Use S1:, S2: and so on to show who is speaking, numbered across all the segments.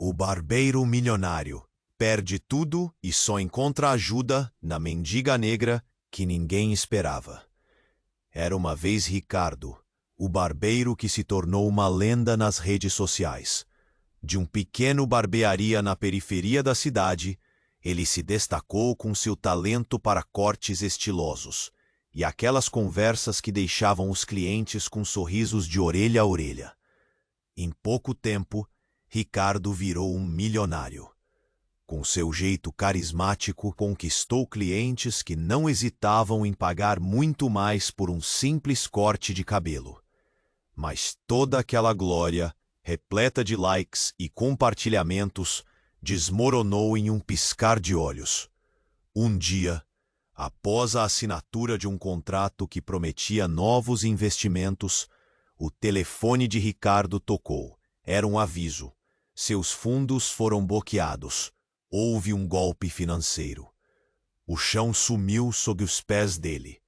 S1: O barbeiro milionário perde tudo e só encontra ajuda na mendiga negra que ninguém esperava. Era uma vez Ricardo, o barbeiro que se tornou uma lenda nas redes sociais. De um pequeno barbearia na periferia da cidade, ele se destacou com seu talento para cortes estilosos e aquelas conversas que deixavam os clientes com sorrisos de orelha a orelha. Em pouco tempo, Ricardo virou um milionário. Com seu jeito carismático, conquistou clientes que não hesitavam em pagar muito mais por um simples corte de cabelo. Mas toda aquela glória, repleta de likes e compartilhamentos, desmoronou em um piscar de olhos. Um dia, após a assinatura de um contrato que prometia novos investimentos, o telefone de Ricardo tocou. Era um aviso. Seus fundos foram bloqueados. Houve um golpe financeiro. O chão sumiu sob os pés dele.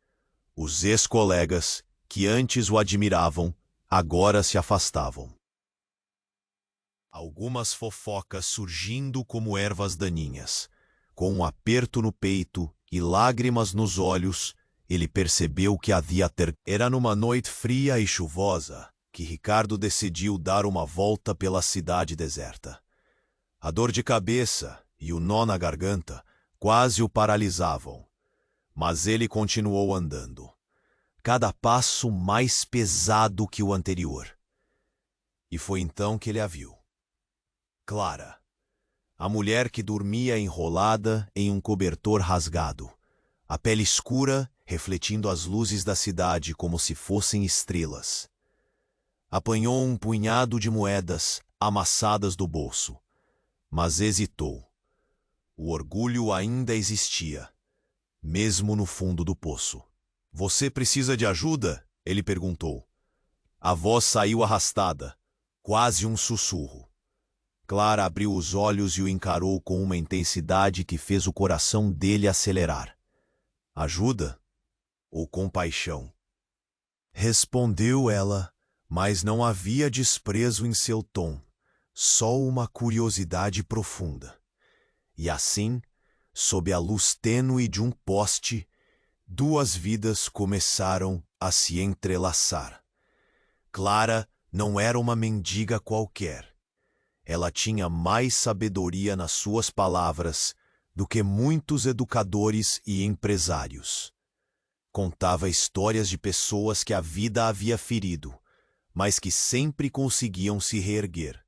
S1: Os ex-colegas, que antes o admiravam, agora se afastavam. Algumas fofocas surgindo como ervas daninhas. Com um aperto no peito e lágrimas nos olhos, ele percebeu que havia Era numa noite fria e chuvosa que Ricardo decidiu dar uma volta pela cidade deserta. A dor de cabeça e o nó na garganta quase o paralisavam, mas ele continuou andando, cada passo mais pesado que o anterior. E foi então que ele a viu. Clara, a mulher que dormia enrolada em um cobertor rasgado, a pele escura refletindo as luzes da cidade como se fossem estrelas. Apanhou um punhado de moedas amassadas do bolso, mas hesitou. O orgulho ainda existia, mesmo no fundo do poço. — Você precisa de ajuda? Ele perguntou. A voz saiu arrastada, quase um sussurro. Clara abriu os olhos e o encarou com uma intensidade que fez o coração dele acelerar. Ajuda? Ou compaixão? Respondeu ela, mas não havia desprezo em seu tom, só uma curiosidade profunda. E assim, sob a luz tênue de um poste, duas vidas começaram a se entrelaçar. Clara não era uma mendiga qualquer. Ela tinha mais sabedoria nas suas palavras do que muitos educadores e empresários. Contava histórias de pessoas que a vida havia ferido, mas que sempre conseguiam se reerguer.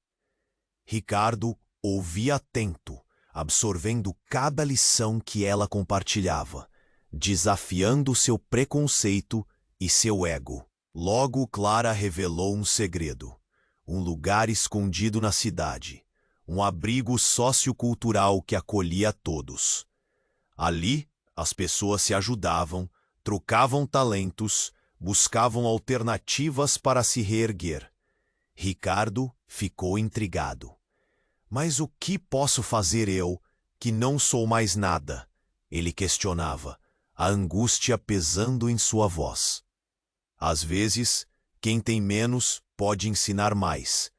S1: Ricardo ouvia atento, absorvendo cada lição que ela compartilhava, desafiando seu preconceito e seu ego. Logo Clara revelou um segredo. Um lugar escondido na cidade, um abrigo sociocultural que acolhia todos. Ali, as pessoas se ajudavam, trocavam talentos, buscavam alternativas para se reerguer. Ricardo ficou intrigado. Mas o que posso fazer eu, que não sou mais nada? Ele questionava, a angústia pesando em sua voz. Às vezes, quem tem menos pode ensinar mais.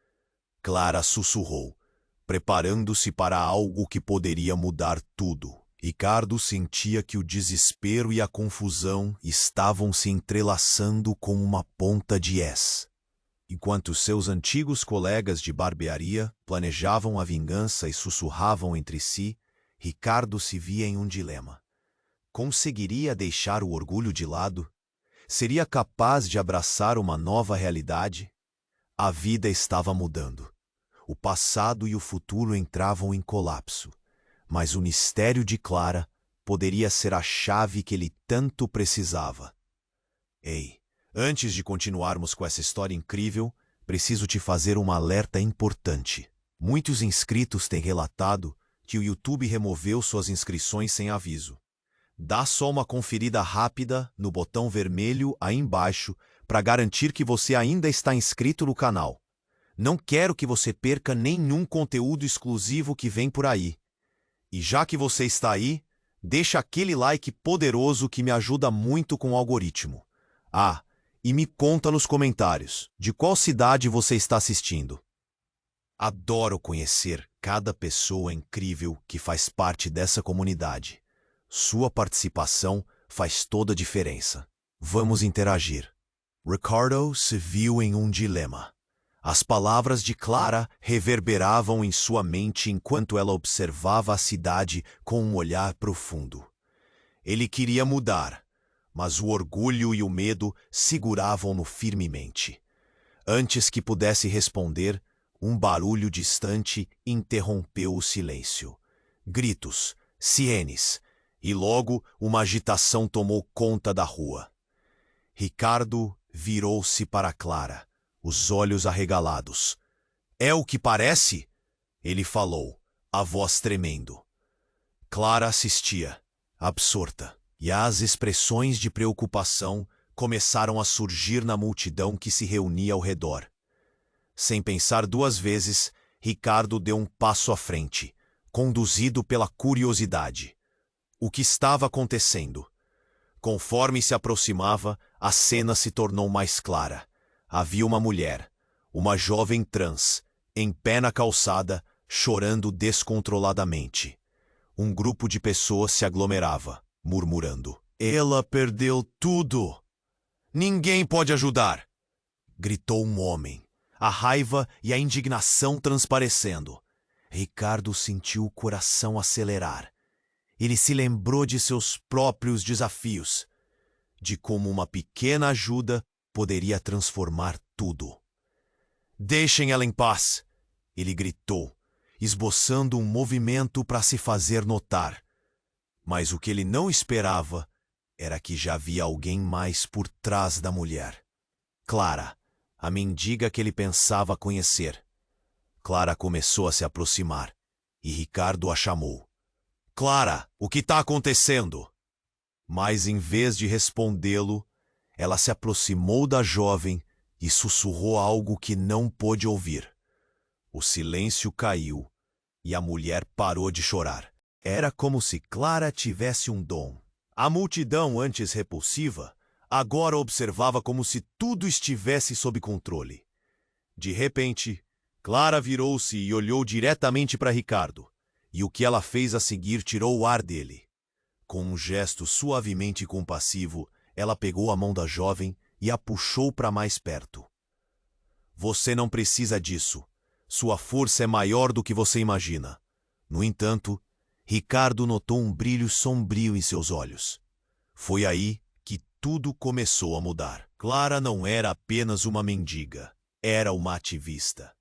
S1: Clara sussurrou, preparando-se para algo que poderia mudar tudo. Ricardo sentia que o desespero e a confusão estavam se entrelaçando como uma ponta de S. Enquanto seus antigos colegas de barbearia planejavam a vingança e sussurravam entre si, Ricardo se via em um dilema. Conseguiria deixar o orgulho de lado? Seria capaz de abraçar uma nova realidade? A vida estava mudando. O passado e o futuro entravam em colapso, mas o mistério de Clara poderia ser a chave que ele tanto precisava. Ei, antes de continuarmos com essa história incrível, preciso te fazer um alerta importante. Muitos inscritos têm relatado que o YouTube removeu suas inscrições sem aviso. Dá só uma conferida rápida no botão vermelho aí embaixo para garantir que você ainda está inscrito no canal. Não quero que você perca nenhum conteúdo exclusivo que vem por aí. E já que você está aí, deixa aquele like poderoso que me ajuda muito com o algoritmo. Ah, e me conta nos comentários de qual cidade você está assistindo. Adoro conhecer cada pessoa incrível que faz parte dessa comunidade. Sua participação faz toda a diferença. Vamos interagir. Ricardo se viu em um dilema. As palavras de Clara reverberavam em sua mente enquanto ela observava a cidade com um olhar profundo. Ele queria mudar, mas o orgulho e o medo seguravam-no firmemente. Antes que pudesse responder, um barulho distante interrompeu o silêncio. Gritos, sirenes, e logo uma agitação tomou conta da rua. Ricardo virou-se para Clara, os olhos arregalados. "É o que parece?" ele falou, a voz tremendo. Clara assistia, absorta, e as expressões de preocupação começaram a surgir na multidão que se reunia ao redor. Sem pensar duas vezes, Ricardo deu um passo à frente, conduzido pela curiosidade. O que estava acontecendo? Conforme se aproximava, a cena se tornou mais clara. Havia uma mulher, uma jovem trans, em pé na calçada, chorando descontroladamente. Um grupo de pessoas se aglomerava, murmurando: "Ela perdeu tudo! Ninguém pode ajudar!" gritou um homem, a raiva e a indignação transparecendo. Ricardo sentiu o coração acelerar. Ele se lembrou de seus próprios desafios, de como uma pequena ajuda poderia transformar tudo. "Deixem ela em paz!" ele gritou, esboçando um movimento para se fazer notar. Mas o que ele não esperava era que já havia alguém mais por trás da mulher. Clara, a mendiga que ele pensava conhecer. Clara começou a se aproximar, e Ricardo a chamou. "Clara, o que está acontecendo?" Mas em vez de respondê-lo, ela se aproximou da jovem e sussurrou algo que não pôde ouvir. O silêncio caiu e a mulher parou de chorar. Era como se Clara tivesse um dom. A multidão, antes repulsiva, agora observava como se tudo estivesse sob controle. De repente, Clara virou-se e olhou diretamente para Ricardo, e o que ela fez a seguir tirou o ar dele. Com um gesto suavemente compassivo, ela pegou a mão da jovem e a puxou para mais perto. "Você não precisa disso. Sua força é maior do que você imagina." No entanto, Ricardo notou um brilho sombrio em seus olhos. Foi aí que tudo começou a mudar. Clara não era apenas uma mendiga, era uma ativista.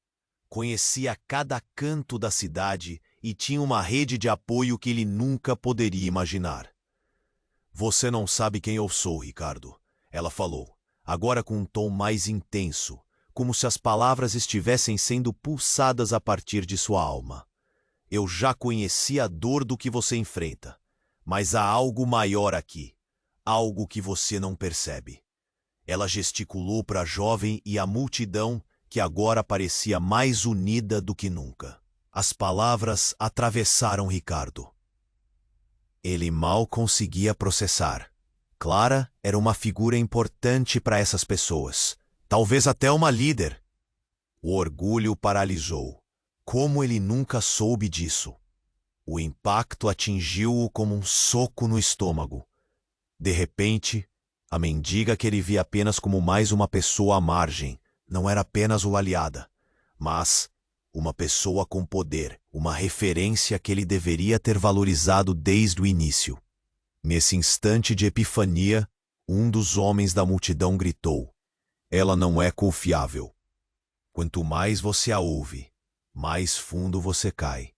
S1: Conhecia cada canto da cidade e tinha uma rede de apoio que ele nunca poderia imaginar. "Você não sabe quem eu sou, Ricardo," ela falou, agora com um tom mais intenso, como se as palavras estivessem sendo pulsadas a partir de sua alma. "Eu já conheci a dor do que você enfrenta, mas há algo maior aqui, algo que você não percebe." Ela gesticulou para a jovem e a multidão, que agora parecia mais unida do que nunca. As palavras atravessaram Ricardo. Ele mal conseguia processar. Clara era uma figura importante para essas pessoas, talvez até uma líder. O orgulho paralisou. Como ele nunca soube disso? O impacto atingiu-o como um soco no estômago. De repente, a mendiga que ele via apenas como mais uma pessoa à margem não era apenas uma aliada, mas uma pessoa com poder, uma referência que ele deveria ter valorizado desde o início. Nesse instante de epifania, um dos homens da multidão gritou: "Ela não é confiável. Quanto mais você a ouve, mais fundo você cai."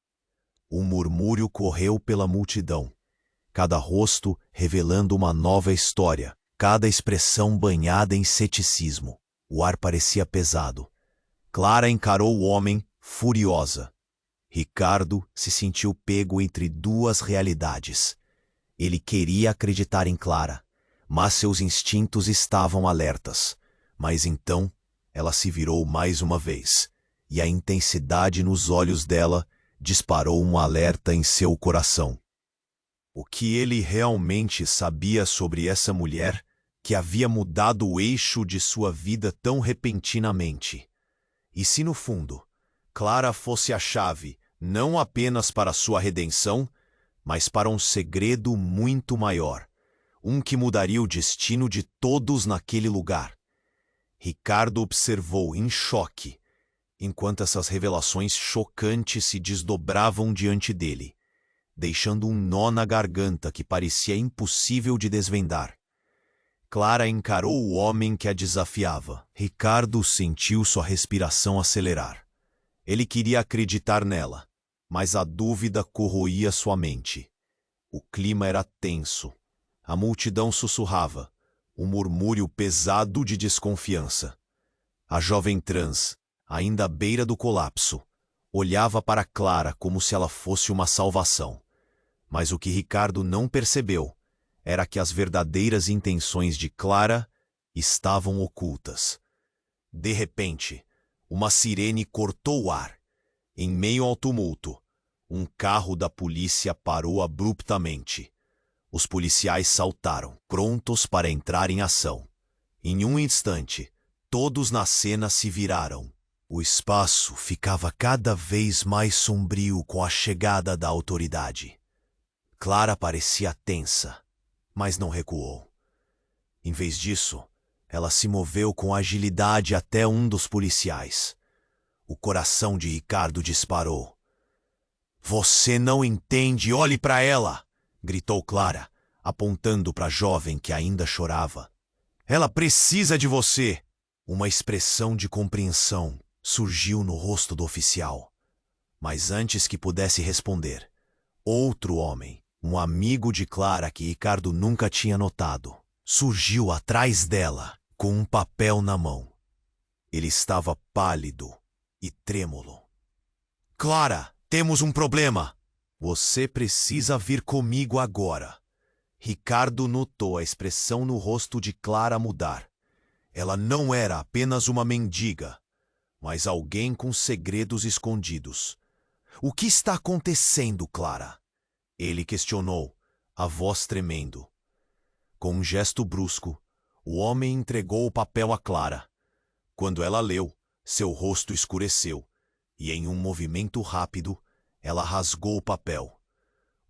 S1: Um murmúrio correu pela multidão, cada rosto revelando uma nova história, cada expressão banhada em ceticismo. O ar parecia pesado. Clara encarou o homem, furiosa. Ricardo se sentiu pego entre duas realidades. Ele queria acreditar em Clara, mas seus instintos estavam alertas. Mas então, ela se virou mais uma vez, e a intensidade nos olhos dela disparou um alerta em seu coração. O que ele realmente sabia sobre essa mulher que havia mudado o eixo de sua vida tão repentinamente? E se no fundo, Clara fosse a chave, não apenas para sua redenção, mas para um segredo muito maior, um que mudaria o destino de todos naquele lugar. Ricardo observou em choque, enquanto essas revelações chocantes se desdobravam diante dele, deixando um nó na garganta que parecia impossível de desvendar. Clara encarou o homem que a desafiava. Ricardo sentiu sua respiração acelerar. Ele queria acreditar nela, mas a dúvida corroía sua mente. O clima era tenso. A multidão sussurrava, um murmúrio pesado de desconfiança. A jovem trans, ainda à beira do colapso, olhava para Clara como se ela fosse uma salvação. Mas o que Ricardo não percebeu era que as verdadeiras intenções de Clara estavam ocultas. De repente, uma sirene cortou o ar. Em meio ao tumulto, um carro da polícia parou abruptamente. Os policiais saltaram, prontos para entrar em ação. Em um instante, todos na cena se viraram. O espaço ficava cada vez mais sombrio com a chegada da autoridade. Clara parecia tensa, mas não recuou. Em vez disso, ela se moveu com agilidade até um dos policiais. O coração de Ricardo disparou. "Você não entende, olhe para ela!" gritou Clara, apontando para a jovem que ainda chorava. "Ela precisa de você!" Uma expressão de compreensão surgiu no rosto do oficial. Mas antes que pudesse responder, outro homem, um amigo de Clara que Ricardo nunca tinha notado, surgiu atrás dela com um papel na mão. Ele estava pálido e trêmulo. "Clara, temos um problema! Você precisa vir comigo agora." Ricardo notou a expressão no rosto de Clara mudar. Ela não era apenas uma mendiga, mas alguém com segredos escondidos. "O que está acontecendo, Clara?" Ele questionou, a voz tremendo. Com um gesto brusco, o homem entregou o papel a Clara. Quando ela leu, seu rosto escureceu, e em um movimento rápido, ela rasgou o papel.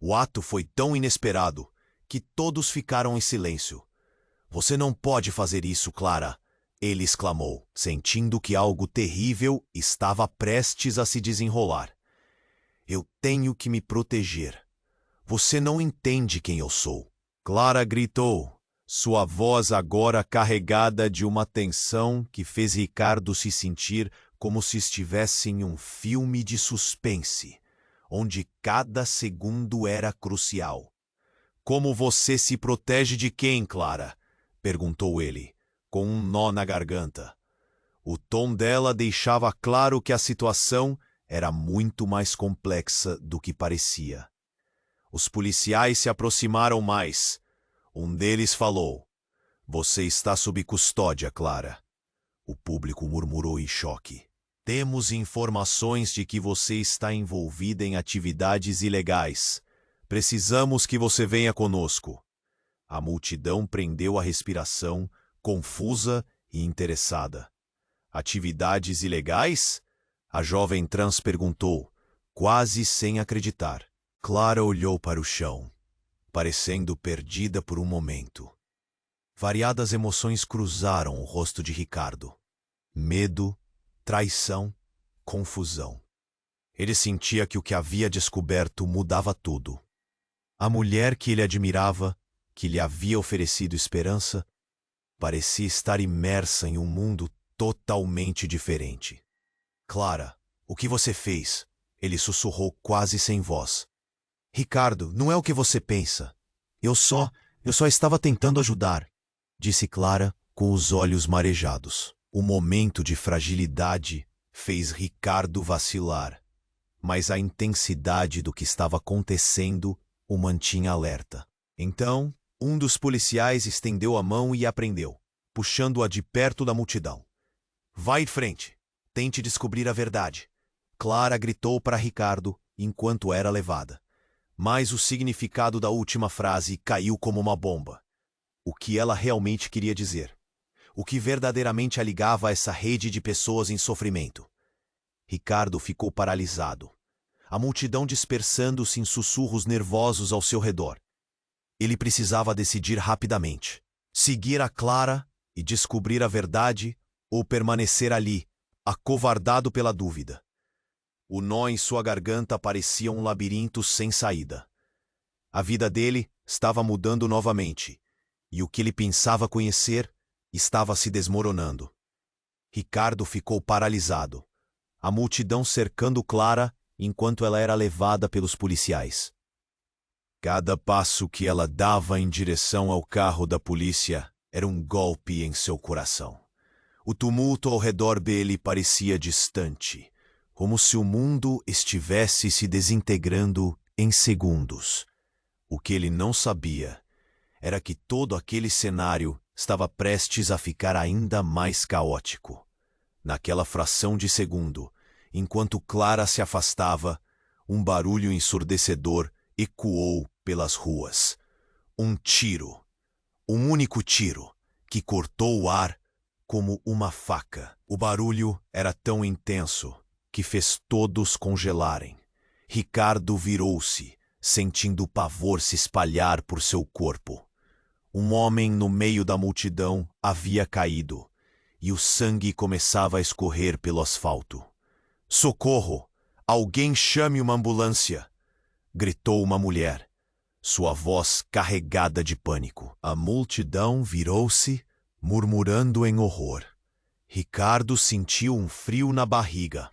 S1: O ato foi tão inesperado que todos ficaram em silêncio. "Você não pode fazer isso, Clara!" ele exclamou, sentindo que algo terrível estava prestes a se desenrolar. "Eu tenho que me proteger. Você não entende quem eu sou." Clara gritou, sua voz agora carregada de uma tensão que fez Ricardo se sentir como se estivesse em um filme de suspense, onde cada segundo era crucial. "Como você se protege de quem, Clara?" perguntou ele, com um nó na garganta. O tom dela deixava claro que a situação era muito mais complexa do que parecia. Os policiais se aproximaram mais. Um deles falou, "Você está sob custódia, Clara." O público murmurou em choque. "Temos informações de que você está envolvida em atividades ilegais. Precisamos que você venha conosco." A multidão prendeu a respiração, confusa e interessada. "Atividades ilegais?" A jovem trans perguntou, quase sem acreditar. Clara olhou para o chão, parecendo perdida por um momento. Variadas emoções cruzaram o rosto de Ricardo. Medo, traição, confusão. Ele sentia que o que havia descoberto mudava tudo. A mulher que ele admirava, que lhe havia oferecido esperança, parecia estar imersa em um mundo totalmente diferente. "Clara, o que você fez?" ele sussurrou quase sem voz. "Ricardo, não é o que você pensa. Eu só estava tentando ajudar", disse Clara com os olhos marejados. O momento de fragilidade fez Ricardo vacilar, mas a intensidade do que estava acontecendo o mantinha alerta. Então, um dos policiais estendeu a mão e a prendeu, puxando-a de perto da multidão. "Vá em frente. Tente descobrir a verdade." Clara gritou para Ricardo enquanto era levada. Mas o significado da última frase caiu como uma bomba. O que ela realmente queria dizer? O que verdadeiramente a ligava a essa rede de pessoas em sofrimento? Ricardo ficou paralisado, a multidão dispersando-se em sussurros nervosos ao seu redor. Ele precisava decidir rapidamente: seguir a Clara e descobrir a verdade ou permanecer ali, acovardado pela dúvida. O nó em sua garganta parecia um labirinto sem saída. A vida dele estava mudando novamente, e o que ele pensava conhecer estava se desmoronando. Ricardo ficou paralisado, a multidão cercando Clara enquanto ela era levada pelos policiais. Cada passo que ela dava em direção ao carro da polícia era um golpe em seu coração. O tumulto ao redor dele parecia distante, como se o mundo estivesse se desintegrando em segundos. O que ele não sabia era que todo aquele cenário estava prestes a ficar ainda mais caótico. Naquela fração de segundo, enquanto Clara se afastava, um barulho ensurdecedor ecoou pelas ruas. Um tiro, um único tiro, que cortou o ar como uma faca. O barulho era tão intenso que fez todos congelarem. Ricardo virou-se, sentindo o pavor se espalhar por seu corpo. Um homem no meio da multidão havia caído, e o sangue começava a escorrer pelo asfalto. "Socorro! Alguém chame uma ambulância!" gritou uma mulher, sua voz carregada de pânico. A multidão virou-se, murmurando em horror. Ricardo sentiu um frio na barriga.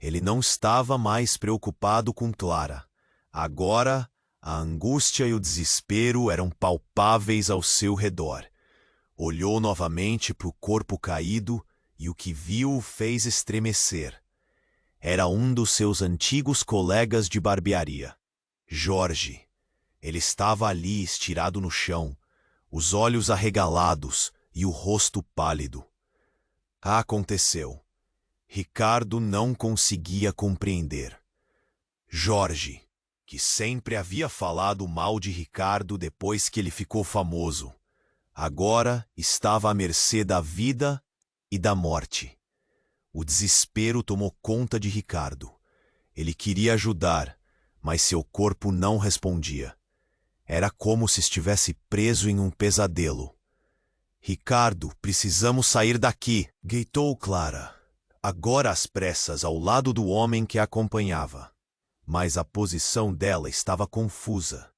S1: Ele não estava mais preocupado com Clara. Agora, a angústia e o desespero eram palpáveis ao seu redor. Olhou novamente para o corpo caído e o que viu o fez estremecer. Era um dos seus antigos colegas de barbearia, Jorge. Ele estava ali estirado no chão, os olhos arregalados e o rosto pálido. Aconteceu. Ricardo não conseguia compreender. Jorge, que sempre havia falado mal de Ricardo depois que ele ficou famoso, agora estava à mercê da vida e da morte. O desespero tomou conta de Ricardo. Ele queria ajudar, mas seu corpo não respondia. Era como se estivesse preso em um pesadelo. "Ricardo, precisamos sair daqui", gritou Clara, agora às pressas ao lado do homem que a acompanhava. Mas a posição dela estava confusa,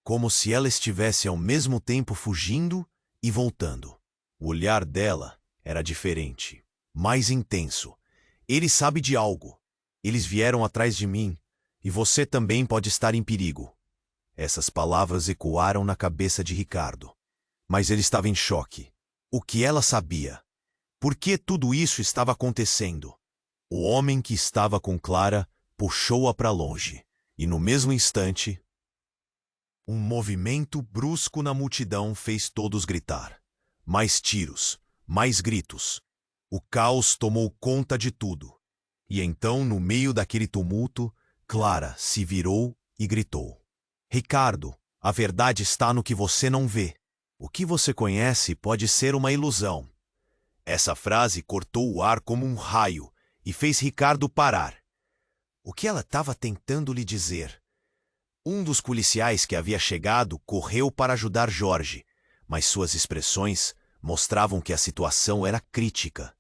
S1: como se ela estivesse ao mesmo tempo fugindo e voltando. O olhar dela era diferente, mais intenso. "Ele sabe de algo. Eles vieram atrás de mim, e você também pode estar em perigo." Essas palavras ecoaram na cabeça de Ricardo. Mas ele estava em choque. O que ela sabia? Por que tudo isso estava acontecendo? O homem que estava com Clara puxou-a para longe, e no mesmo instante, um movimento brusco na multidão fez todos gritar. Mais tiros, mais gritos. O caos tomou conta de tudo. E então, no meio daquele tumulto, Clara se virou e gritou: "Ricardo, a verdade está no que você não vê. O que você conhece pode ser uma ilusão." Essa frase cortou o ar como um raio e fez Ricardo parar. O que ela estava tentando lhe dizer? Um dos policiais que havia chegado correu para ajudar Jorge, mas suas expressões mostravam que a situação era crítica.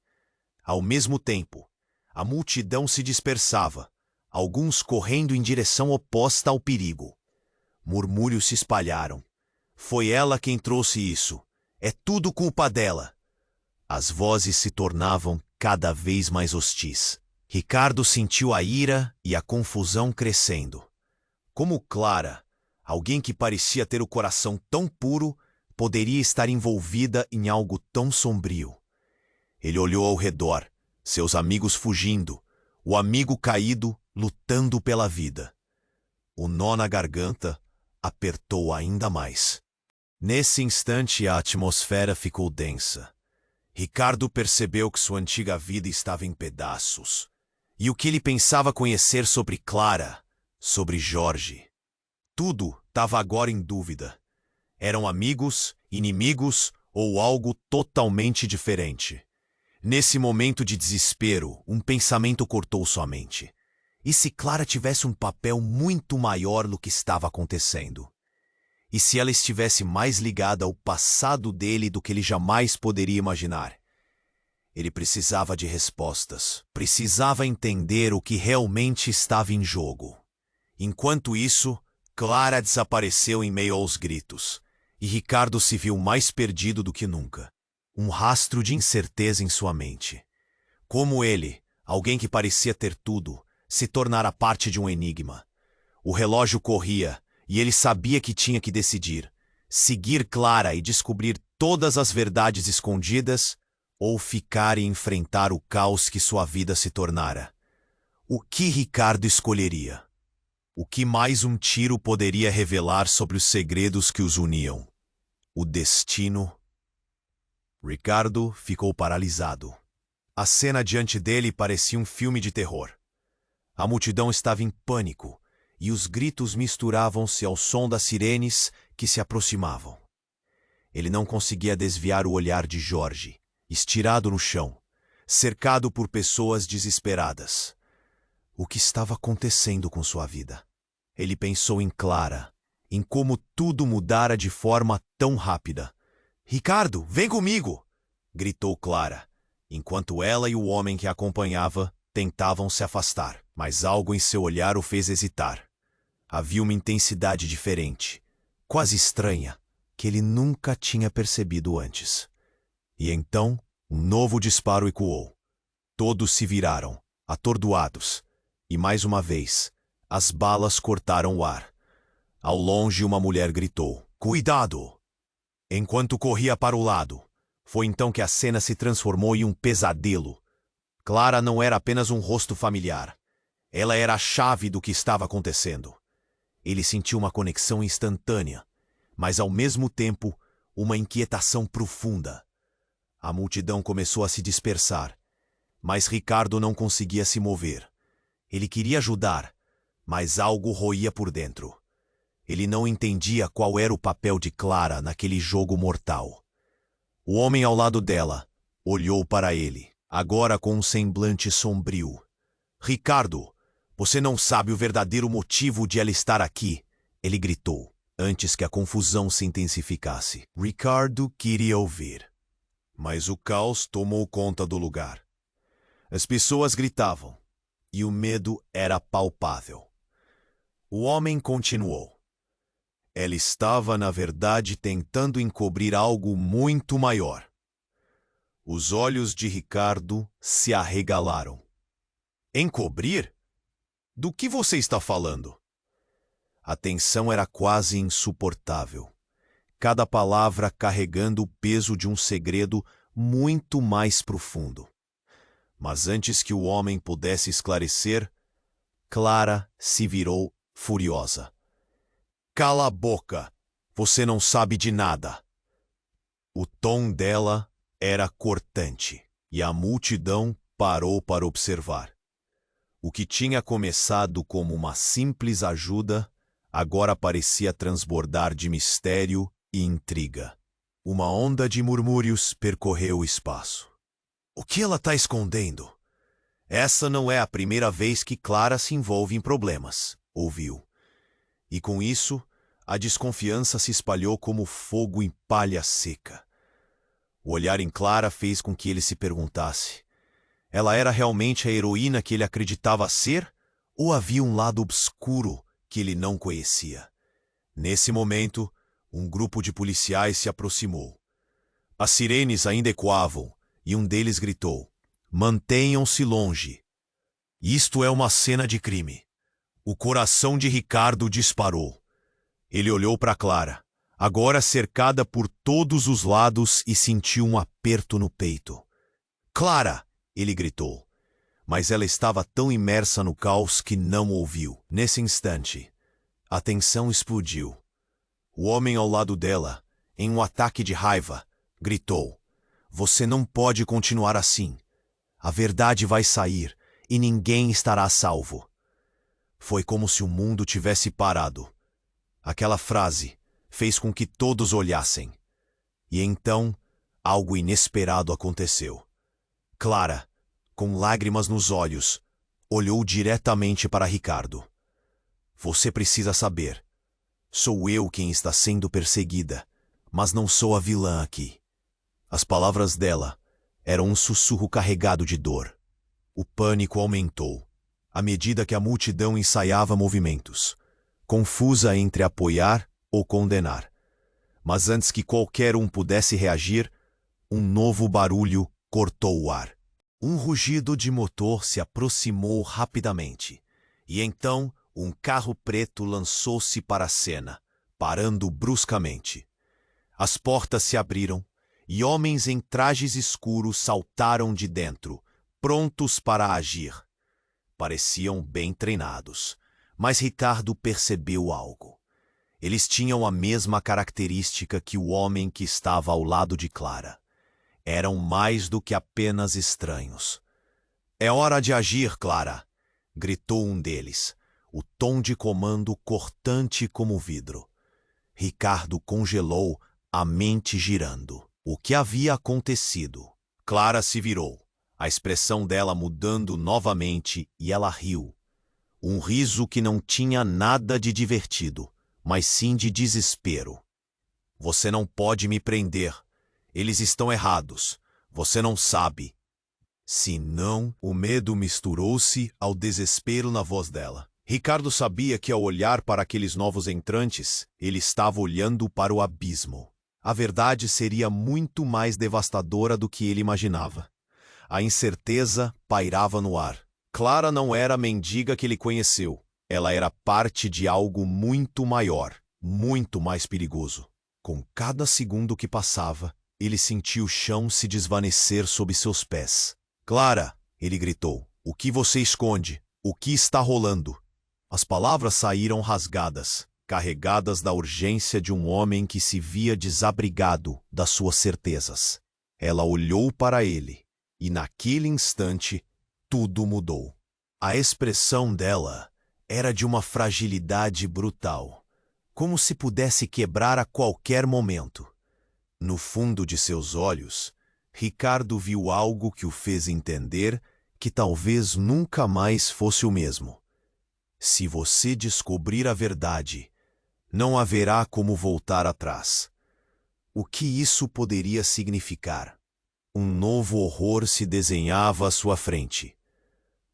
S1: Ao mesmo tempo, a multidão se dispersava, alguns correndo em direção oposta ao perigo. Murmúrios se espalharam. "Foi ela quem trouxe isso. É tudo culpa dela." As vozes se tornavam cada vez mais hostis. Ricardo sentiu a ira e a confusão crescendo. Como Clara, alguém que parecia ter o coração tão puro, poderia estar envolvida em algo tão sombrio? Ele olhou ao redor, seus amigos fugindo, o amigo caído lutando pela vida. O nó na garganta apertou ainda mais. Nesse instante a atmosfera ficou densa. Ricardo percebeu que sua antiga vida estava em pedaços. E o que ele pensava conhecer sobre Clara, sobre Jorge. Tudo estava agora em dúvida. Eram amigos, inimigos ou algo totalmente diferente. Nesse momento de desespero, um pensamento cortou sua mente. E se Clara tivesse um papel muito maior no que estava acontecendo? E se ela estivesse mais ligada ao passado dele do que ele jamais poderia imaginar? Ele precisava de respostas. Precisava entender o que realmente estava em jogo. Enquanto isso, Clara desapareceu em meio aos gritos. E Ricardo se viu mais perdido do que nunca. Um rastro de incerteza em sua mente. Como ele, alguém que parecia ter tudo, se tornara parte de um enigma. O relógio corria, e ele sabia que tinha que decidir. Seguir Clara e descobrir todas as verdades escondidas, ou ficar e enfrentar o caos que sua vida se tornara. O que Ricardo escolheria? O que mais um tiro poderia revelar sobre os segredos que os uniam? O destino? Ricardo ficou paralisado. A cena diante dele parecia um filme de terror. A multidão estava em pânico, e os gritos misturavam-se ao som das sirenes que se aproximavam. Ele não conseguia desviar o olhar de Jorge, estirado no chão, cercado por pessoas desesperadas. O que estava acontecendo com sua vida? Ele pensou em Clara, em como tudo mudara de forma tão rápida. "Ricardo, vem comigo!" gritou Clara, enquanto ela e o homem que a acompanhava tentavam se afastar. Mas algo em seu olhar o fez hesitar. Havia uma intensidade diferente, quase estranha, que ele nunca tinha percebido antes. E então, um novo disparo ecoou. Todos se viraram, atordoados, e mais uma vez, as balas cortaram o ar. Ao longe, uma mulher gritou: "Cuidado!" Enquanto corria para o lado, foi então que a cena se transformou em um pesadelo. Clara não era apenas um rosto familiar. Ela era a chave do que estava acontecendo. Ele sentiu uma conexão instantânea, mas ao mesmo tempo, uma inquietação profunda. A multidão começou a se dispersar, mas Ricardo não conseguia se mover. Ele queria ajudar, mas algo roía por dentro. Ele não entendia qual era o papel de Clara naquele jogo mortal. O homem ao lado dela olhou para ele, agora com um semblante sombrio. "Ricardo, você não sabe o verdadeiro motivo de ela estar aqui", ele gritou, antes que a confusão se intensificasse. Ricardo queria ouvir, mas o caos tomou conta do lugar. As pessoas gritavam, e o medo era palpável. O homem continuou. Ela estava, na verdade, tentando encobrir algo muito maior. Os olhos de Ricardo se arregalaram. "Encobrir? Do que você está falando?" A tensão era quase insuportável. Cada palavra carregando o peso de um segredo muito mais profundo. Mas antes que o homem pudesse esclarecer, Clara se virou furiosa. "Cala a boca! Você não sabe de nada!" O tom dela era cortante, e a multidão parou para observar. O que tinha começado como uma simples ajuda, agora parecia transbordar de mistério e intriga. Uma onda de murmúrios percorreu o espaço. "O que ela está escondendo? Essa não é a primeira vez que Clara se envolve em problemas", ouviu. E com isso, a desconfiança se espalhou como fogo em palha seca. O olhar em Clara fez com que ele se perguntasse: ela era realmente a heroína que ele acreditava ser? Ou havia um lado obscuro que ele não conhecia? Nesse momento, um grupo de policiais se aproximou. As sirenes ainda ecoavam, e um deles gritou: "Mantenham-se longe. Isto é uma cena de crime." O coração de Ricardo disparou. Ele olhou para Clara, agora cercada por todos os lados, e sentiu um aperto no peito. "Clara!" ele gritou. Mas ela estava tão imersa no caos que não ouviu. Nesse instante, a tensão explodiu. O homem ao lado dela, em um ataque de raiva, gritou: "Você não pode continuar assim. A verdade vai sair e ninguém estará a salvo." Foi como se o mundo tivesse parado. Aquela frase fez com que todos olhassem. E então, algo inesperado aconteceu. Clara, com lágrimas nos olhos, olhou diretamente para Ricardo. Você precisa saber. Sou eu quem está sendo perseguida, mas não sou a vilã aqui. As palavras dela eram um sussurro carregado de dor. O pânico aumentou, à medida que a multidão ensaiava movimentos, confusa entre apoiar ou condenar. Mas antes que qualquer um pudesse reagir, um novo barulho cortou o ar. Um rugido de motor se aproximou rapidamente, e então um carro preto lançou-se para a cena, parando bruscamente. As portas se abriram, e homens em trajes escuros saltaram de dentro, prontos para agir. Pareciam bem treinados, mas Ricardo percebeu algo. Eles tinham a mesma característica que o homem que estava ao lado de Clara. Eram mais do que apenas estranhos. É hora de agir, Clara! Gritou um deles, o tom de comando cortante como vidro. Ricardo congelou, a mente girando. O que havia acontecido? Clara se virou, a expressão dela mudando novamente, e ela riu. Um riso que não tinha nada de divertido, mas sim de desespero. Você não pode me prender. Eles estão errados. Você não sabe. Se não, o medo misturou-se ao desespero na voz dela. Ricardo sabia que ao olhar para aqueles novos entrantes, ele estava olhando para o abismo. A verdade seria muito mais devastadora do que ele imaginava. A incerteza pairava no ar. Clara não era a mendiga que ele conheceu. Ela era parte de algo muito maior, muito mais perigoso. Com cada segundo que passava, ele sentia o chão se desvanecer sob seus pés. Clara, ele gritou, o que você esconde? O que está rolando? As palavras saíram rasgadas, carregadas da urgência de um homem que se via desabrigado das suas certezas. Ela olhou para ele, e naquele instante, tudo mudou. A expressão dela era de uma fragilidade brutal, como se pudesse quebrar a qualquer momento. No fundo de seus olhos, Ricardo viu algo que o fez entender que talvez nunca mais fosse o mesmo. Se você descobrir a verdade, não haverá como voltar atrás. O que isso poderia significar? Um novo horror se desenhava à sua frente.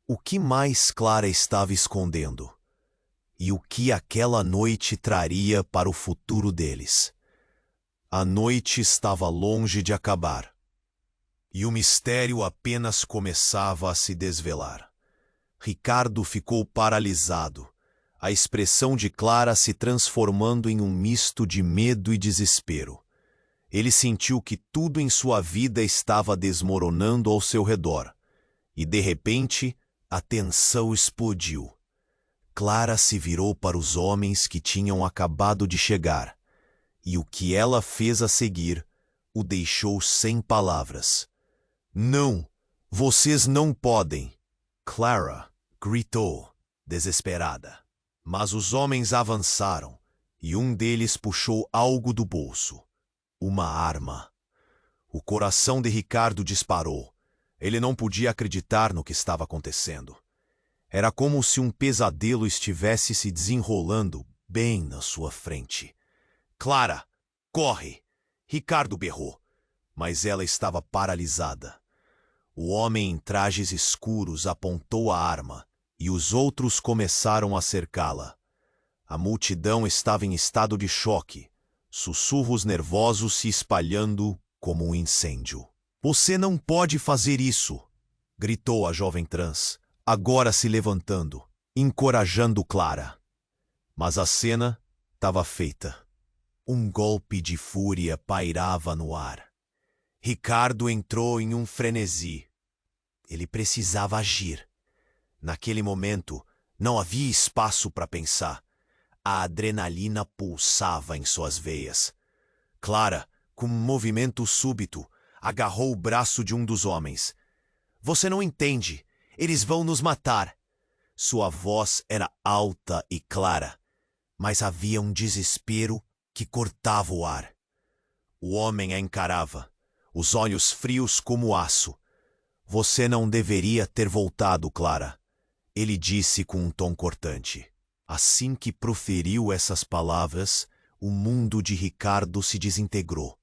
S1: O que mais Clara estava escondendo? E o que aquela noite traria para o futuro deles? A noite estava longe de acabar. E o mistério apenas começava a se desvelar. Ricardo ficou paralisado, a expressão de Clara se transformando em um misto de medo e desespero. Ele sentiu que tudo em sua vida estava desmoronando ao seu redor. E, de repente, a tensão explodiu. Clara se virou para os homens que tinham acabado de chegar, e o que ela fez a seguir o deixou sem palavras. Não! Vocês não podem! Clara gritou, desesperada. Mas os homens avançaram, e um deles puxou algo do bolso. Uma arma. O coração de Ricardo disparou. Ele não podia acreditar no que estava acontecendo. Era como se um pesadelo estivesse se desenrolando bem na sua frente. Clara, corre! Ricardo berrou, mas ela estava paralisada. O homem em trajes escuros apontou a arma e os outros começaram a cercá-la. A multidão estava em estado de choque, sussurros nervosos se espalhando como um incêndio. Você não pode fazer isso! Gritou a jovem trans, agora se levantando, encorajando Clara. Mas a cena estava feita. Um golpe de fúria pairava no ar. Ricardo entrou em um frenesi. Ele precisava agir. Naquele momento, não havia espaço para pensar. A adrenalina pulsava em suas veias. Clara, com um movimento súbito, agarrou o braço de um dos homens. Você não entende. Eles vão nos matar. Sua voz era alta e clara, mas havia um desespero que cortava o ar. O homem a encarava, os olhos frios como aço. Você não deveria ter voltado, Clara, ele disse com um tom cortante. Assim que proferiu essas palavras, o mundo de Ricardo se desintegrou.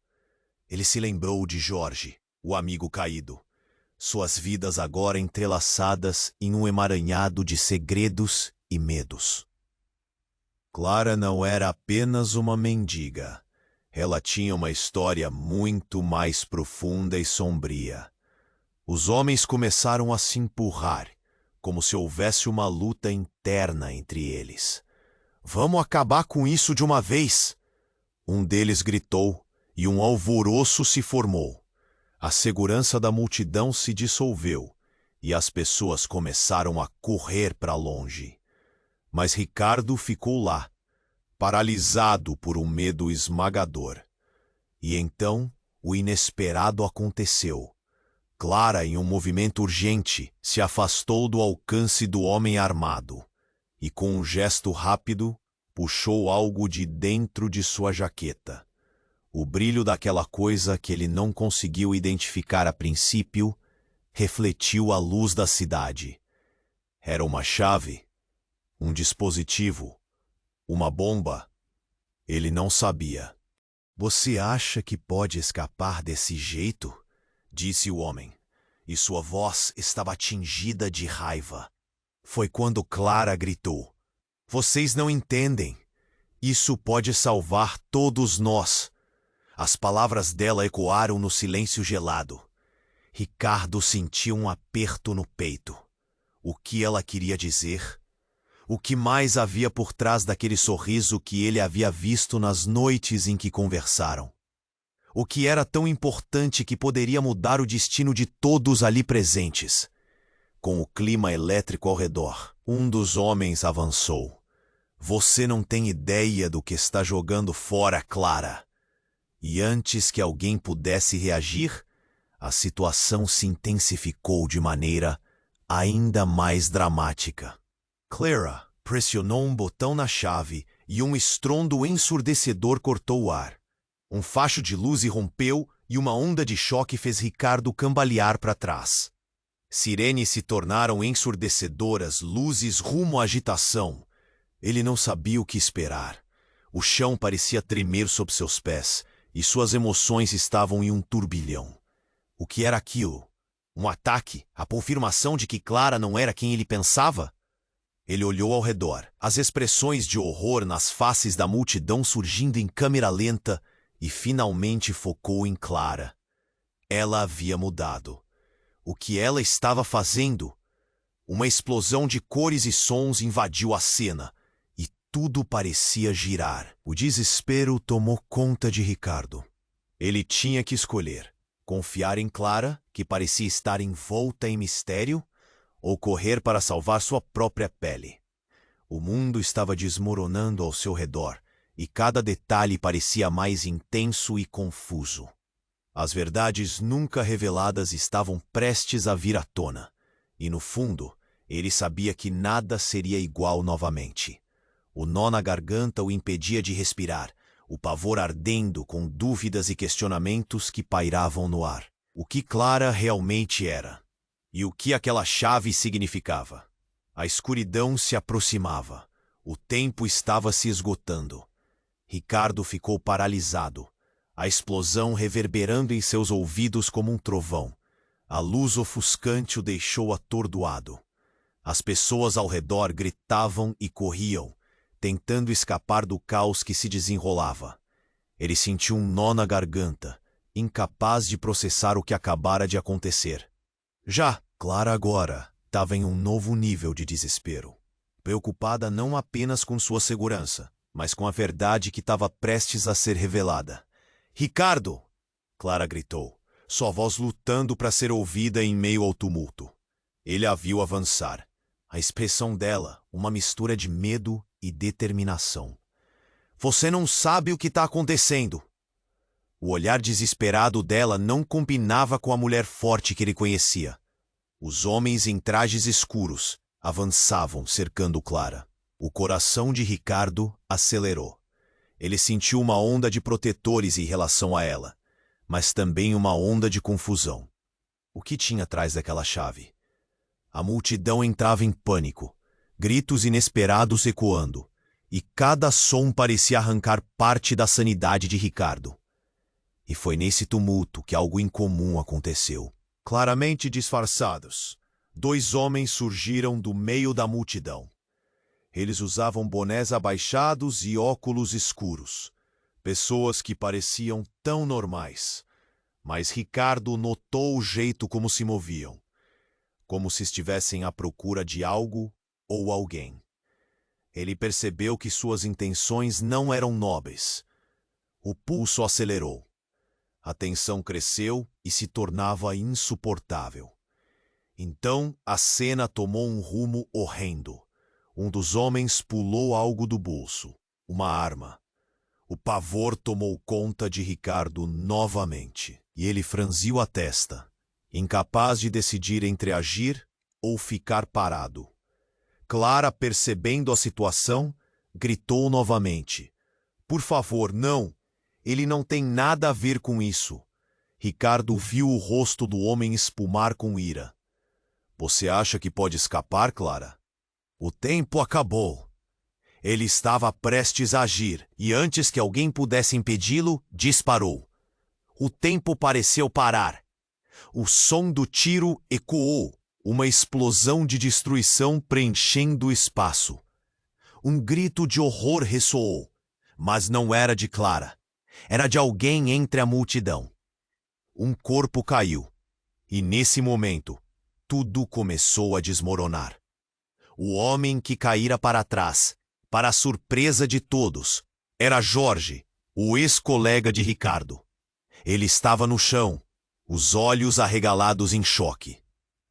S1: Ele se lembrou de Jorge, o amigo caído. Suas vidas agora entrelaçadas em um emaranhado de segredos e medos. Clara não era apenas uma mendiga. Ela tinha uma história muito mais profunda e sombria. Os homens começaram a se empurrar, como se houvesse uma luta interna entre eles. Vamos acabar com isso de uma vez! Um deles gritou, e um alvoroço se formou. A segurança da multidão se dissolveu, e as pessoas começaram a correr para longe. Mas Ricardo ficou lá, paralisado por um medo esmagador. E então, o inesperado aconteceu. Clara, em um movimento urgente, se afastou do alcance do homem armado e, com um gesto rápido, puxou algo de dentro de sua jaqueta. O brilho daquela coisa que ele não conseguiu identificar a princípio refletiu a luz da cidade. Era uma chave, um dispositivo, uma bomba. Ele não sabia. Você acha que pode escapar desse jeito? Disse o homem, e sua voz estava tingida de raiva. Foi quando Clara gritou. Vocês não entendem. Isso pode salvar todos nós. As palavras dela ecoaram no silêncio gelado. Ricardo sentiu um aperto no peito. O que ela queria dizer? O que mais havia por trás daquele sorriso que ele havia visto nas noites em que conversaram? O que era tão importante que poderia mudar o destino de todos ali presentes? Com o clima elétrico ao redor, um dos homens avançou. Você não tem ideia do que está jogando fora, Clara. E antes que alguém pudesse reagir, a situação se intensificou de maneira ainda mais dramática. Clara pressionou um botão na chave e um estrondo ensurdecedor cortou o ar. Um facho de luz irrompeu e uma onda de choque fez Ricardo cambalear para trás. Sirenes se tornaram ensurdecedoras, luzes rumo à agitação. Ele não sabia o que esperar. O chão parecia tremer sob seus pés e suas emoções estavam em um turbilhão. O que era aquilo? Um ataque? A confirmação de que Clara não era quem ele pensava? Ele olhou ao redor, as expressões de horror nas faces da multidão surgindo em câmera lenta, e finalmente focou em Clara. Ela havia mudado. O que ela estava fazendo? Uma explosão de cores e sons invadiu a cena, e tudo parecia girar. O desespero tomou conta de Ricardo. Ele tinha que escolher: confiar em Clara, que parecia estar envolta em mistério, ou correr para salvar sua própria pele. O mundo estava desmoronando ao seu redor, e cada detalhe parecia mais intenso e confuso. As verdades nunca reveladas estavam prestes a vir à tona, e no fundo, ele sabia que nada seria igual novamente. O nó na garganta o impedia de respirar, o pavor ardendo com dúvidas e questionamentos que pairavam no ar. O que Clara realmente era? E o que aquela chave significava? A escuridão se aproximava. O tempo estava se esgotando. Ricardo ficou paralisado, a explosão reverberando em seus ouvidos como um trovão. A luz ofuscante o deixou atordoado. As pessoas ao redor gritavam e corriam, tentando escapar do caos que se desenrolava. Ele sentiu um nó na garganta, incapaz de processar o que acabara de acontecer. Já Clara agora estava em um novo nível de desespero, preocupada não apenas com sua segurança, mas com a verdade que estava prestes a ser revelada. «Ricardo!» Clara gritou, sua voz lutando para ser ouvida em meio ao tumulto. Ele a viu avançar. A expressão dela, uma mistura de medo e determinação. «Você não sabe o que está acontecendo!» O olhar desesperado dela não combinava com a mulher forte que ele conhecia. Os homens em trajes escuros avançavam cercando Clara. O coração de Ricardo acelerou. Ele sentiu uma onda de protetores em relação a ela, mas também uma onda de confusão. O que tinha atrás daquela chave? A multidão entrava em pânico, gritos inesperados ecoando, e cada som parecia arrancar parte da sanidade de Ricardo. E foi nesse tumulto que algo incomum aconteceu. Claramente disfarçados, 2 homens surgiram do meio da multidão. Eles usavam bonés abaixados e óculos escuros. Pessoas que pareciam tão normais. Mas Ricardo notou o jeito como se moviam. Como se estivessem à procura de algo ou alguém. Ele percebeu que suas intenções não eram nobres. O pulso acelerou. A tensão cresceu e se tornava insuportável. Então a cena tomou um rumo horrendo. Um dos homens pulou algo do bolso, uma arma. O pavor tomou conta de Ricardo novamente, e ele franziu a testa, incapaz de decidir entre agir ou ficar parado. Clara, percebendo a situação, gritou novamente. Por favor, não! Ele não tem nada a ver com isso. Ricardo viu o rosto do homem espumar com ira. Você acha que pode escapar, Clara? O tempo acabou. Ele estava prestes a agir, e antes que alguém pudesse impedi-lo, disparou. O tempo pareceu parar. O som do tiro ecoou, uma explosão de destruição preenchendo o espaço. Um grito de horror ressoou, mas não era de Clara. Era de alguém entre a multidão. Um corpo caiu, e nesse momento, tudo começou a desmoronar. O homem que caíra para trás, para a surpresa de todos, era Jorge, o ex-colega de Ricardo. Ele estava no chão, os olhos arregalados em choque.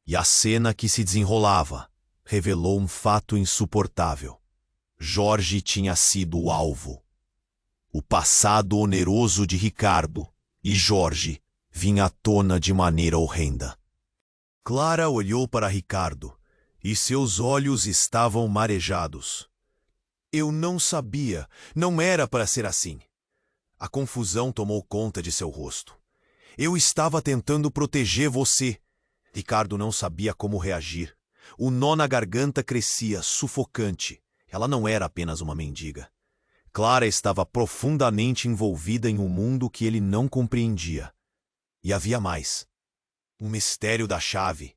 S1: E a cena que se desenrolava revelou um fato insuportável. Jorge tinha sido o alvo. O passado oneroso de Ricardo e Jorge vinha à tona de maneira horrenda. Clara olhou para Ricardo e seus olhos estavam marejados. Eu não sabia, não era para ser assim. A confusão tomou conta de seu rosto. Eu estava tentando proteger você. Ricardo não sabia como reagir. O nó na garganta crescia, sufocante. Ela não era apenas uma mendiga. Clara estava profundamente envolvida em um mundo que ele não compreendia. E havia mais. O mistério da chave,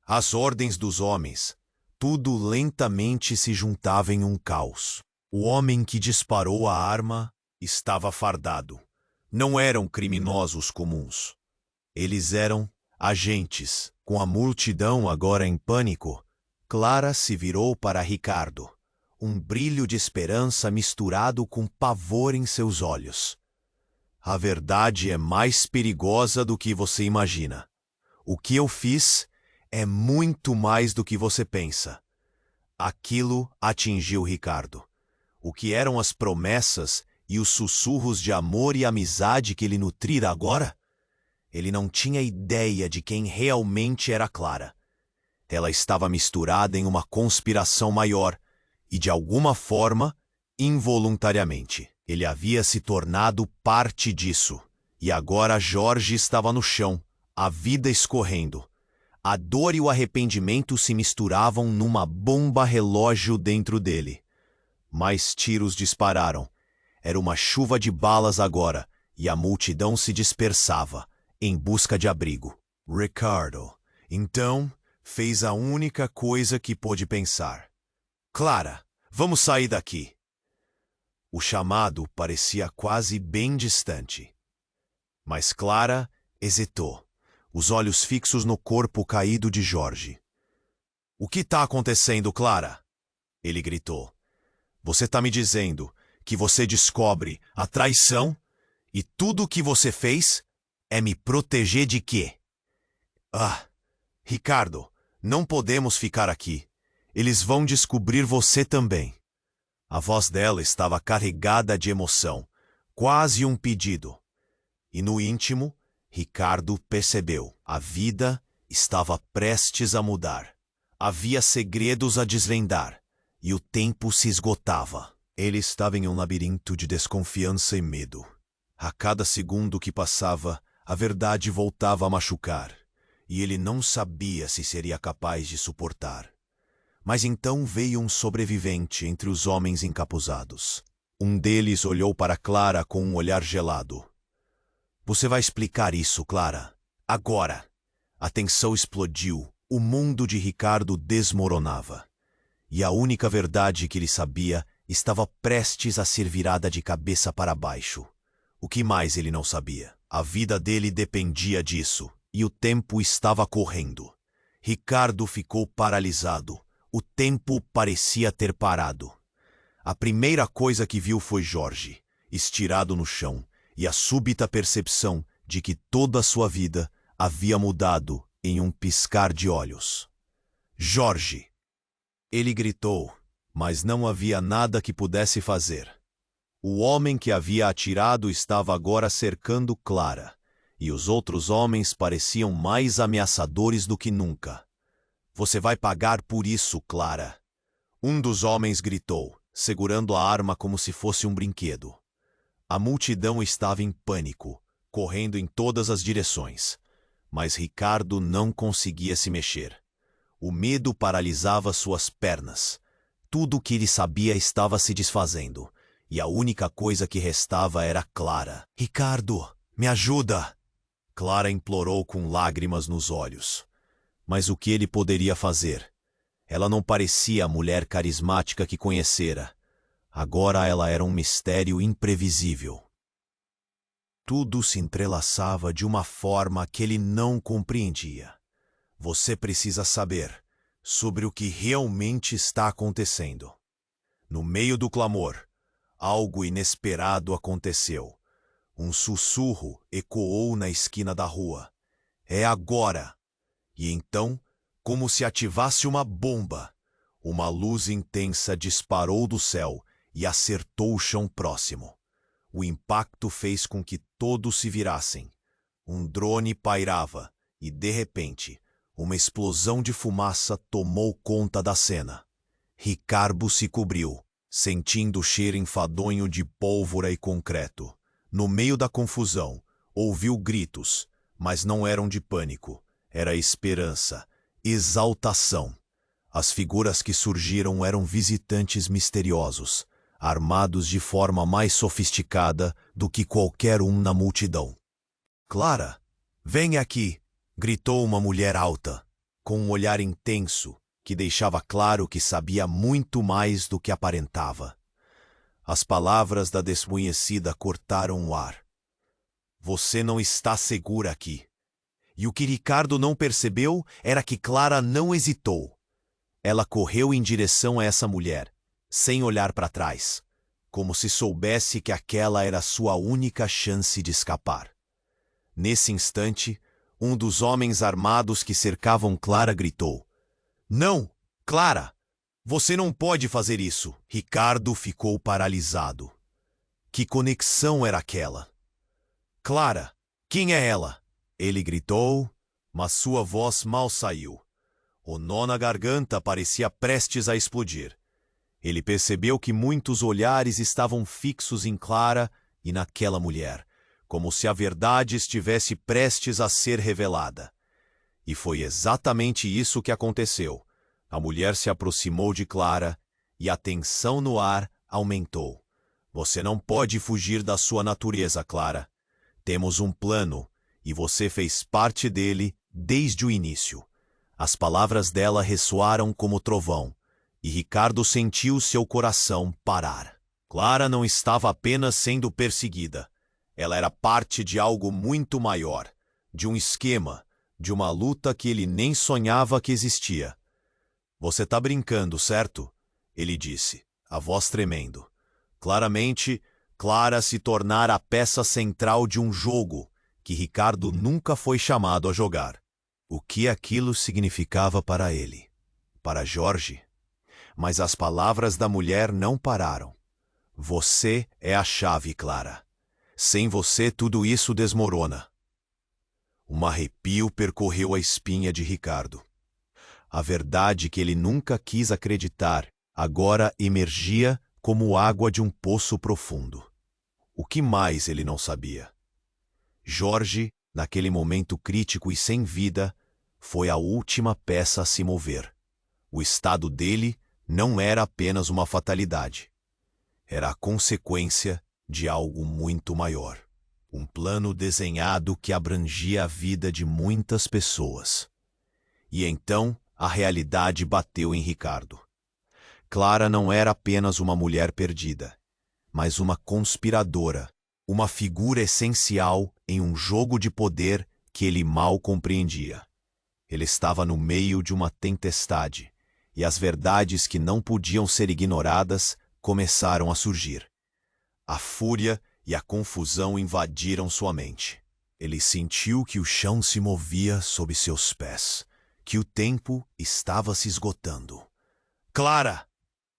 S1: as ordens dos homens, tudo lentamente se juntava em um caos. O homem que disparou a arma estava fardado. Não eram criminosos comuns. Eles eram agentes. Com a multidão agora em pânico, Clara se virou para Ricardo. Um brilho de esperança misturado com pavor em seus olhos. A verdade é mais perigosa do que você imagina. O que eu fiz é muito mais do que você pensa. Aquilo atingiu Ricardo. O que eram as promessas e os sussurros de amor e amizade que ele nutrira agora? Ele não tinha ideia de quem realmente era Clara. Ela estava misturada em uma conspiração maior, e de alguma forma, involuntariamente, ele havia se tornado parte disso. E agora Jorge estava no chão, a vida escorrendo. A dor e o arrependimento se misturavam numa bomba relógio dentro dele. Mais tiros dispararam. Era uma chuva de balas agora, e a multidão se dispersava, em busca de abrigo. Ricardo, então, fez a única coisa que pôde pensar. Clara, vamos sair daqui. O chamado parecia quase bem distante. Mas Clara hesitou, os olhos fixos no corpo caído de Jorge. O que está acontecendo, Clara? Ele gritou. Você está me dizendo que você descobre a traição e tudo o que você fez é me proteger de quê? Ah, Ricardo, não podemos ficar aqui. Eles vão descobrir você também. A voz dela estava carregada de emoção, quase um pedido. E no íntimo, Ricardo percebeu. A vida estava prestes a mudar. Havia segredos a desvendar, e o tempo se esgotava. Ele estava em um labirinto de desconfiança e medo. A cada segundo que passava, a verdade voltava a machucar. e ele não sabia se seria capaz de suportar. Mas então veio um sobrevivente entre os homens encapuzados. Um deles olhou para Clara com um olhar gelado. Você vai explicar isso, Clara? Agora! A tensão explodiu. O mundo de Ricardo desmoronava. E a única verdade que ele sabia estava prestes a ser virada de cabeça para baixo. O que mais ele não sabia? A vida dele dependia disso, e o tempo estava correndo. Ricardo ficou paralisado. O tempo parecia ter parado. A primeira coisa que viu foi Jorge, estirado no chão, e a súbita percepção de que toda a sua vida havia mudado em um piscar de olhos. Jorge! Ele gritou, mas não havia nada que pudesse fazer. O homem que havia atirado estava agora cercando Clara, e os outros homens pareciam mais ameaçadores do que nunca. Você vai pagar por isso, Clara. Um dos homens gritou, segurando a arma como se fosse um brinquedo. A multidão estava em pânico, correndo em todas as direções. Mas Ricardo não conseguia se mexer. O medo paralisava suas pernas. Tudo o que ele sabia estava se desfazendo, e a única coisa que restava era Clara. Ricardo, me ajuda! Clara implorou com lágrimas nos olhos. Mas o que ele poderia fazer? Ela não parecia a mulher carismática que conhecera. Agora ela era um mistério imprevisível. Tudo se entrelaçava de uma forma que ele não compreendia. Você precisa saber sobre o que realmente está acontecendo. No meio do clamor, algo inesperado aconteceu. Um sussurro ecoou na esquina da rua. É agora! E então, como se ativasse uma bomba, uma luz intensa disparou do céu e acertou o chão próximo. O impacto fez com que todos se virassem. Um drone pairava e, de repente, uma explosão de fumaça tomou conta da cena. Ricardo se cobriu, sentindo o cheiro enfadonho de pólvora e concreto. No meio da confusão, ouviu gritos, mas não eram de pânico. Era esperança, exaltação. As figuras que surgiram eram visitantes misteriosos, armados de forma mais sofisticada do que qualquer um na multidão. Clara, venha aqui! Gritou uma mulher alta, com um olhar intenso que deixava claro que sabia muito mais do que aparentava. As palavras da desconhecida cortaram o ar. Você não está segura aqui. E o que Ricardo não percebeu era que Clara não hesitou. Ela correu em direção a essa mulher, sem olhar para trás, como se soubesse que aquela era sua única chance de escapar. Nesse instante, um dos homens armados que cercavam Clara gritou: Não, Clara! Você não pode fazer isso! Ricardo ficou paralisado. Que conexão era aquela? Clara, quem é ela? Ele gritou, mas sua voz mal saiu. O nó na garganta parecia prestes a explodir. Ele percebeu que muitos olhares estavam fixos em Clara e naquela mulher, como se a verdade estivesse prestes a ser revelada. E foi exatamente isso que aconteceu. A mulher se aproximou de Clara e a tensão no ar aumentou. Você não pode fugir da sua natureza, Clara. Temos um plano e você fez parte dele desde o início. As palavras dela ressoaram como trovão, e Ricardo sentiu seu coração parar. Clara não estava apenas sendo perseguida. Ela era parte de algo muito maior, de um esquema, de uma luta que ele nem sonhava que existia. Você tá brincando, certo? Ele disse, a voz tremendo. Claramente, Clara se tornara a peça central de um jogo que Ricardo nunca foi chamado a jogar. O que aquilo significava para ele? Para Jorge? Mas as palavras da mulher não pararam. Você é a chave, Clara. Sem você, tudo isso desmorona. Um arrepio percorreu a espinha de Ricardo. A verdade que ele nunca quis acreditar agora emergia como água de um poço profundo. O que mais ele não sabia? Jorge, naquele momento crítico e sem vida, foi a última peça a se mover. O estado dele não era apenas uma fatalidade. Era a consequência de algo muito maior. Um plano desenhado que abrangia a vida de muitas pessoas. E então a realidade bateu em Ricardo. Clara não era apenas uma mulher perdida, mas uma conspiradora, uma figura essencial em um jogo de poder que ele mal compreendia. Ele estava no meio de uma tempestade, e as verdades que não podiam ser ignoradas começaram a surgir. A fúria e a confusão invadiram sua mente. Ele sentiu que o chão se movia sob seus pés, que o tempo estava se esgotando. "Clara!"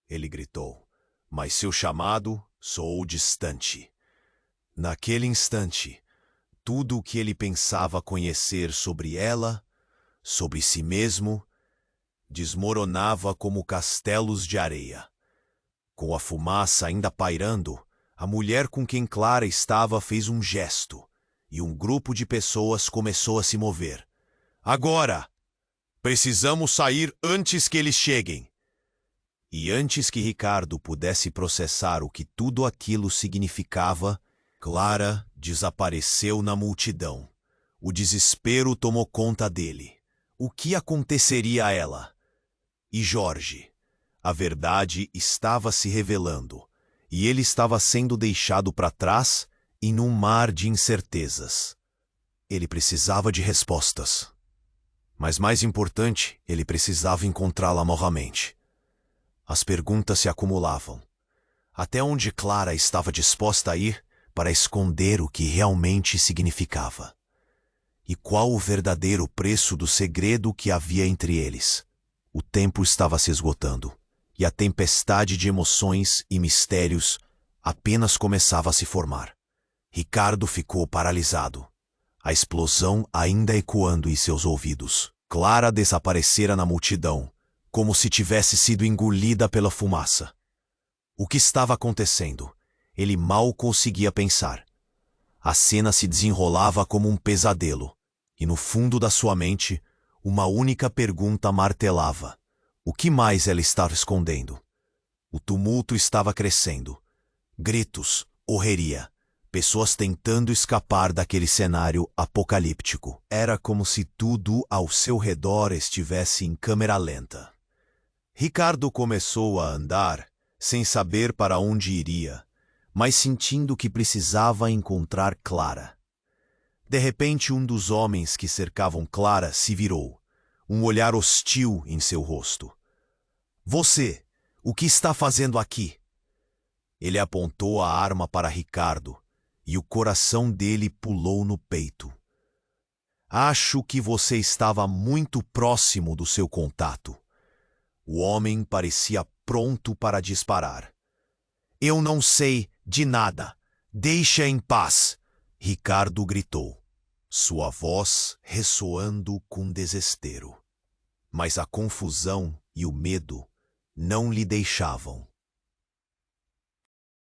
S1: ele gritou, mas seu chamado soou distante. Naquele instante, tudo o que ele pensava conhecer sobre ela, sobre si mesmo, desmoronava como castelos de areia. Com a fumaça ainda pairando, a mulher com quem Clara estava fez um gesto, e um grupo de pessoas começou a se mover. "Agora! Precisamos sair antes que eles cheguem!" E antes que Ricardo pudesse processar o que tudo aquilo significava, Clara desapareceu na multidão. O desespero tomou conta dele. O que aconteceria a ela? E Jorge? A verdade estava se revelando, e ele estava sendo deixado para trás e num mar de incertezas. Ele precisava de respostas. Mas mais importante, ele precisava encontrá-la novamente. As perguntas se acumulavam. Até onde Clara estava disposta a ir para esconder o que realmente significava? E qual o verdadeiro preço do segredo que havia entre eles? O tempo estava se esgotando, e a tempestade de emoções e mistérios apenas começava a se formar. Ricardo ficou paralisado, a explosão ainda ecoando em seus ouvidos. Clara desaparecera na multidão, como se tivesse sido engolida pela fumaça. O que estava acontecendo? Ele mal conseguia pensar. A cena se desenrolava como um pesadelo, e no fundo da sua mente, uma única pergunta martelava. O que mais ela estava escondendo? O tumulto estava crescendo. Gritos, correria, pessoas tentando escapar daquele cenário apocalíptico. Era como se tudo ao seu redor estivesse em câmera lenta. Ricardo começou a andar, sem saber para onde iria, mas sentindo que precisava encontrar Clara. De repente, um dos homens que cercavam Clara se virou, um olhar hostil em seu rosto. "Você, o que está fazendo aqui?" Ele apontou a arma para Ricardo, e o coração dele pulou no peito. "Acho que você estava muito próximo do seu contato." O homem parecia pronto para disparar. "Eu não sei de nada. Deixa em paz!" Ricardo gritou, sua voz ressoando com desespero. Mas a confusão e o medo não lhe deixavam.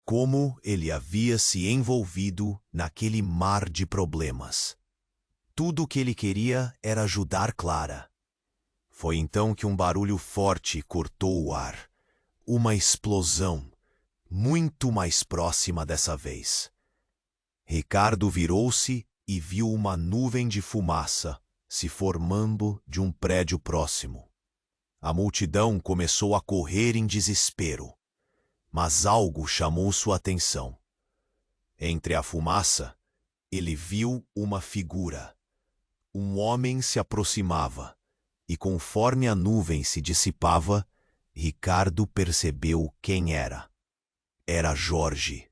S1: Como ele havia se envolvido naquele mar de problemas. Tudo o que ele queria era ajudar Clara. Foi então que um barulho forte cortou o ar. Uma explosão, muito mais próxima dessa vez. Ricardo virou-se e viu uma nuvem de fumaça se formando de um prédio próximo. A multidão começou a correr em desespero, mas algo chamou sua atenção. Entre a fumaça, ele viu uma figura. Um homem se aproximava, e conforme a nuvem se dissipava, Ricardo percebeu quem era. Era Jorge.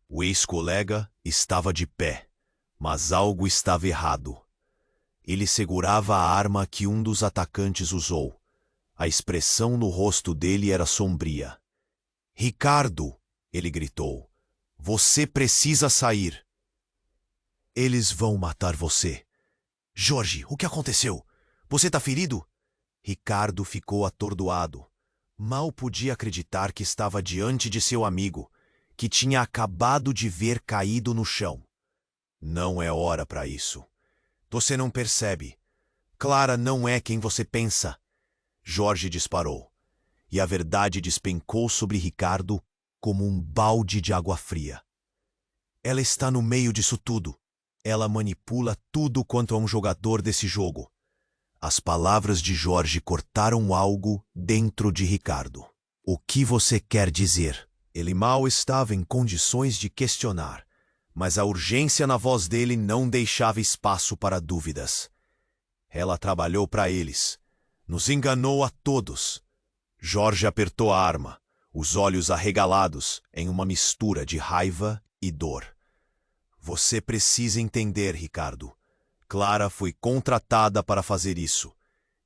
S1: O ex-colega estava de pé, mas algo estava errado. Ele segurava a arma que um dos atacantes usou. A expressão no rosto dele era sombria. "Ricardo!" ele gritou. "Você precisa sair." "Eles vão matar você." "Jorge, o que aconteceu? Você está ferido?" Ricardo ficou atordoado. Mal podia acreditar que estava diante de seu amigo, que tinha acabado de ver caído no chão. "Não é hora para isso. Você não percebe. Clara não é quem você pensa. Jorge disparou, e a verdade despencou sobre Ricardo como um balde de água fria. Ela está no meio disso tudo. Ela manipula tudo quanto a um jogador desse jogo. As palavras de Jorge cortaram algo dentro de Ricardo. O que você quer dizer? Ele mal estava em condições de questionar, mas a urgência na voz dele não deixava espaço para dúvidas. Ela trabalhou para eles. Nos enganou a todos. Jorge apertou a arma, os olhos arregalados em uma mistura de raiva e dor. Você precisa entender, Ricardo. Clara foi contratada para fazer isso.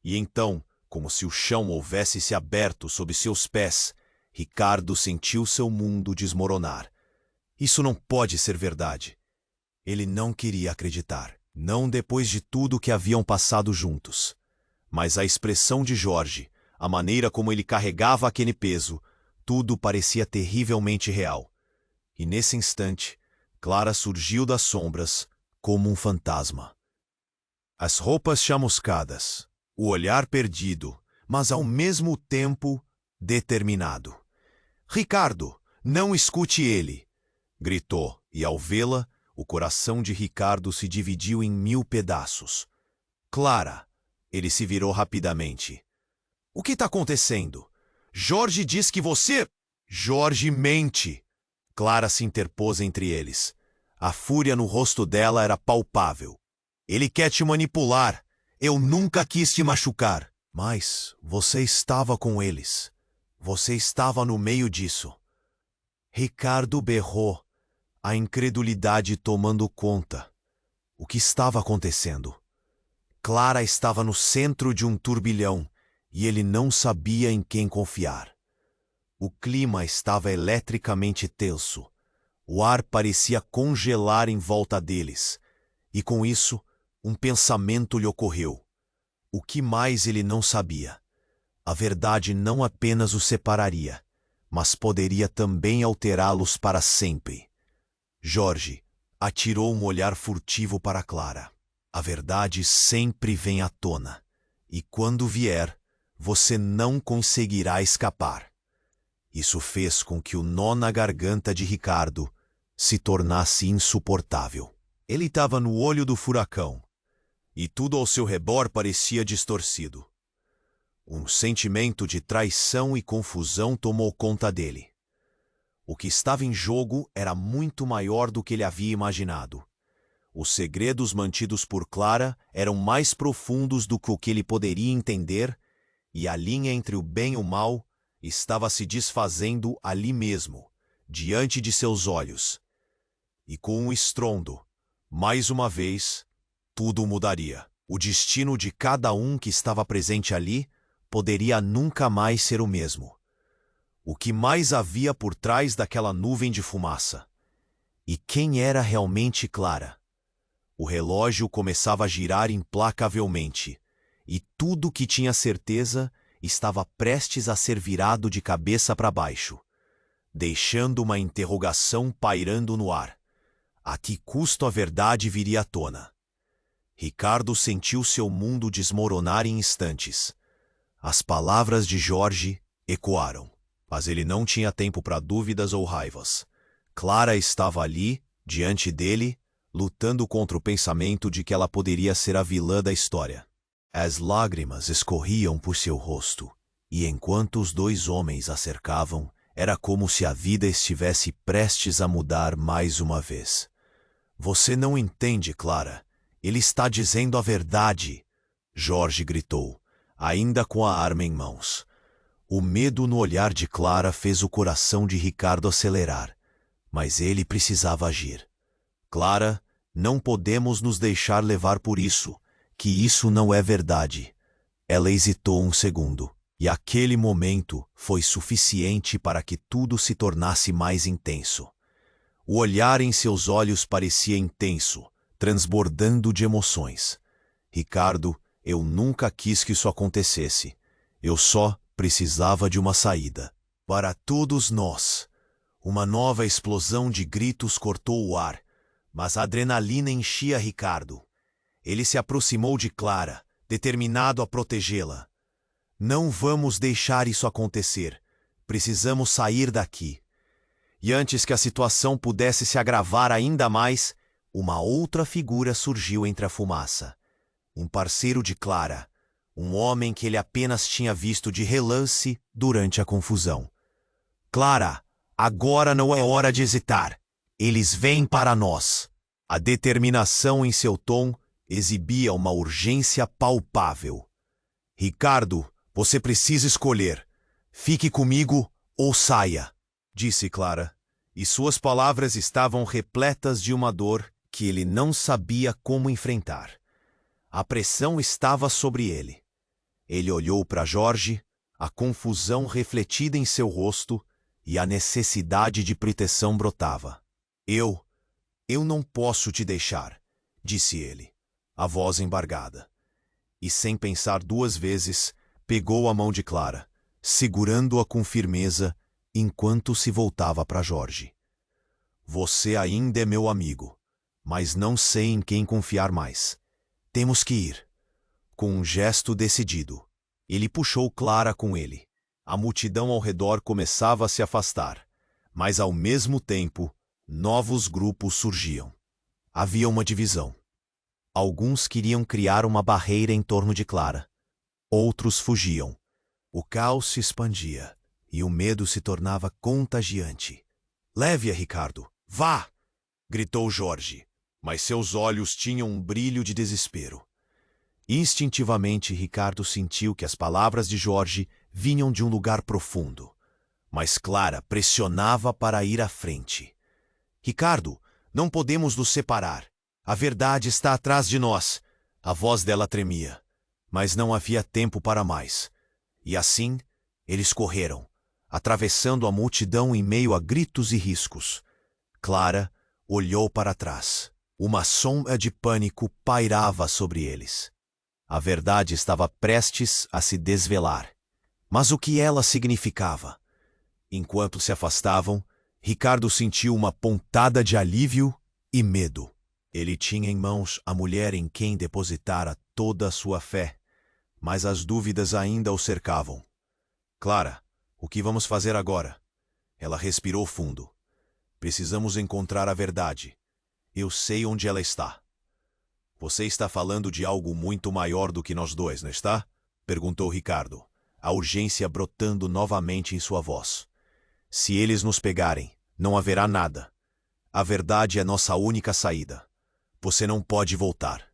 S1: E então, como se o chão houvesse se aberto sob seus pés, Ricardo sentiu seu mundo desmoronar. Isso não pode ser verdade. Ele não queria acreditar, não depois de tudo que haviam passado juntos. Mas a expressão de Jorge, a maneira como ele carregava aquele peso, tudo parecia terrivelmente real. E nesse instante, Clara surgiu das sombras como um fantasma. As roupas chamuscadas, o olhar perdido, mas ao mesmo tempo determinado. Ricardo, não escute ele! Gritou, e ao vê-la, o coração de Ricardo se dividiu em 1000 pedaços. Clara! Ele se virou rapidamente. O que está acontecendo? Jorge diz que você... Jorge mente! Clara se interpôs entre eles. A fúria no rosto dela era palpável. Ele quer te manipular. Eu nunca quis te machucar. Mas você estava com eles. Você estava no meio disso. Ricardo berrou, a incredulidade tomando conta. O que estava acontecendo? Clara estava no centro de um turbilhão e ele não sabia em quem confiar. O clima estava eletricamente tenso. O ar parecia congelar em volta deles. E com isso, um pensamento lhe ocorreu. O que mais ele não sabia? A verdade não apenas os separaria, mas poderia também alterá-los para sempre. Jorge atirou um olhar furtivo para Clara. A verdade sempre vem à tona, e quando vier, você não conseguirá escapar. Isso fez com que o nó na garganta de Ricardo se tornasse insuportável. Ele estava no olho do furacão, e tudo ao seu redor parecia distorcido. Um sentimento de traição e confusão tomou conta dele. O que estava em jogo era muito maior do que ele havia imaginado. Os segredos mantidos por Clara eram mais profundos do que o que ele poderia entender, e a linha entre o bem e o mal estava se desfazendo ali mesmo, diante de seus olhos. E com um estrondo, mais uma vez, tudo mudaria. O destino de cada um que estava presente ali poderia nunca mais ser o mesmo. O que mais havia por trás daquela nuvem de fumaça? E quem era realmente Clara? O relógio começava a girar implacavelmente, e tudo que tinha certeza estava prestes a ser virado de cabeça para baixo, deixando uma interrogação pairando no ar. A que custo a verdade viria à tona? Ricardo sentiu seu mundo desmoronar em instantes. As palavras de Jorge ecoaram, mas ele não tinha tempo para dúvidas ou raivas. Clara estava ali, diante dele, lutando contra o pensamento de que ela poderia ser a vilã da história. As lágrimas escorriam por seu rosto, e enquanto os dois homens a cercavam, era como se a vida estivesse prestes a mudar mais uma vez. Você não entende, Clara. Ele está dizendo a verdade, Jorge gritou, ainda com a arma em mãos. O medo no olhar de Clara fez o coração de Ricardo acelerar, mas ele precisava agir. Clara, não podemos nos deixar levar por isso, que isso não é verdade. Ela hesitou um segundo, e aquele momento foi suficiente para que tudo se tornasse mais intenso. O olhar em seus olhos parecia intenso, transbordando de emoções. Ricardo, eu nunca quis que isso acontecesse. Eu só precisava de uma saída. Para todos nós. Uma nova explosão de gritos cortou o ar, mas a adrenalina enchia Ricardo. Ele se aproximou de Clara, determinado a protegê-la. Não vamos deixar isso acontecer. Precisamos sair daqui. E antes que a situação pudesse se agravar ainda mais, uma outra figura surgiu entre a fumaça. Um parceiro de Clara, um homem que ele apenas tinha visto de relance durante a confusão. Clara, agora não é hora de hesitar. Eles vêm para nós. A determinação em seu tom exibia uma urgência palpável. Ricardo, você precisa escolher. Fique comigo ou saia, disse Clara, e suas palavras estavam repletas de uma dor que ele não sabia como enfrentar. A pressão estava sobre ele. Ele olhou para Jorge, a confusão refletida em seu rosto e a necessidade de proteção brotava. Eu não posso te deixar, disse ele, a voz embargada. E sem pensar duas vezes, pegou a mão de Clara, segurando-a com firmeza enquanto se voltava para Jorge. Você ainda é meu amigo, mas não sei em quem confiar mais. Temos que ir. Com um gesto decidido, ele puxou Clara com ele. A multidão ao redor começava a se afastar, mas ao mesmo tempo, novos grupos surgiam. Havia uma divisão. Alguns queriam criar uma barreira em torno de Clara. Outros fugiam. O caos se expandia e o medo se tornava contagiante. Leve-a, Ricardo. Vá! Gritou Jorge, mas seus olhos tinham um brilho de desespero. Instintivamente, Ricardo sentiu que as palavras de Jorge vinham de um lugar profundo. Mas Clara pressionava para ir à frente. Ricardo, não podemos nos separar. A verdade está atrás de nós. A voz dela tremia, mas não havia tempo para mais. E assim, eles correram, atravessando a multidão em meio a gritos e riscos. Clara olhou para trás. Uma sombra de pânico pairava sobre eles. A verdade estava prestes a se desvelar. Mas o que ela significava? Enquanto se afastavam, Ricardo sentiu uma pontada de alívio e medo. Ele tinha em mãos a mulher em quem depositara toda a sua fé, mas as dúvidas ainda o cercavam. Clara, o que vamos fazer agora? Ela respirou fundo. Precisamos encontrar a verdade. Eu sei onde ela está. Você está falando de algo muito maior do que nós dois, não está? Perguntou Ricardo, a urgência brotando novamente em sua voz. Se eles nos pegarem, não haverá nada. A verdade é nossa única saída. Você não pode voltar.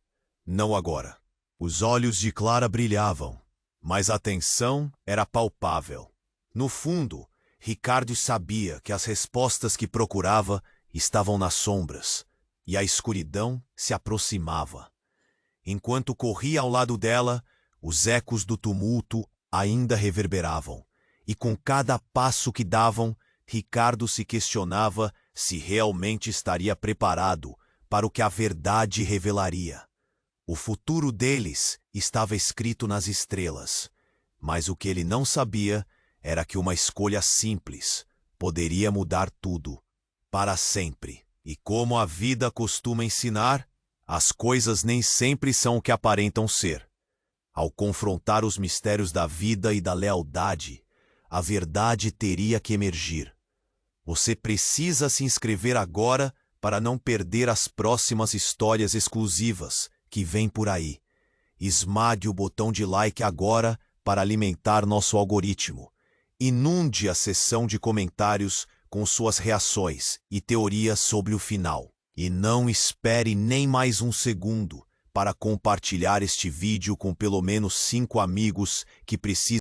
S1: Não agora. Os olhos de Clara brilhavam, mas a tensão era palpável. No fundo, Ricardo sabia que as respostas que procurava estavam nas sombras, e a escuridão se aproximava. Enquanto corria ao lado dela, os ecos do tumulto ainda reverberavam, e com cada passo que davam, Ricardo se questionava se realmente estaria preparado para o que a verdade revelaria. O futuro deles estava escrito nas estrelas, mas o que ele não sabia era que uma escolha simples poderia mudar tudo, para sempre. E como a vida costuma ensinar, as coisas nem sempre são o que aparentam ser. Ao confrontar os mistérios da vida e da lealdade, a verdade teria que emergir. Você precisa se inscrever agora para não perder as próximas histórias exclusivas que vêm por aí. Esmague o botão de like agora para alimentar nosso algoritmo. Inunde a seção de comentários com suas reações e teorias sobre o final. E não espere nem mais um segundo para compartilhar este vídeo com pelo menos 5 amigos que precisam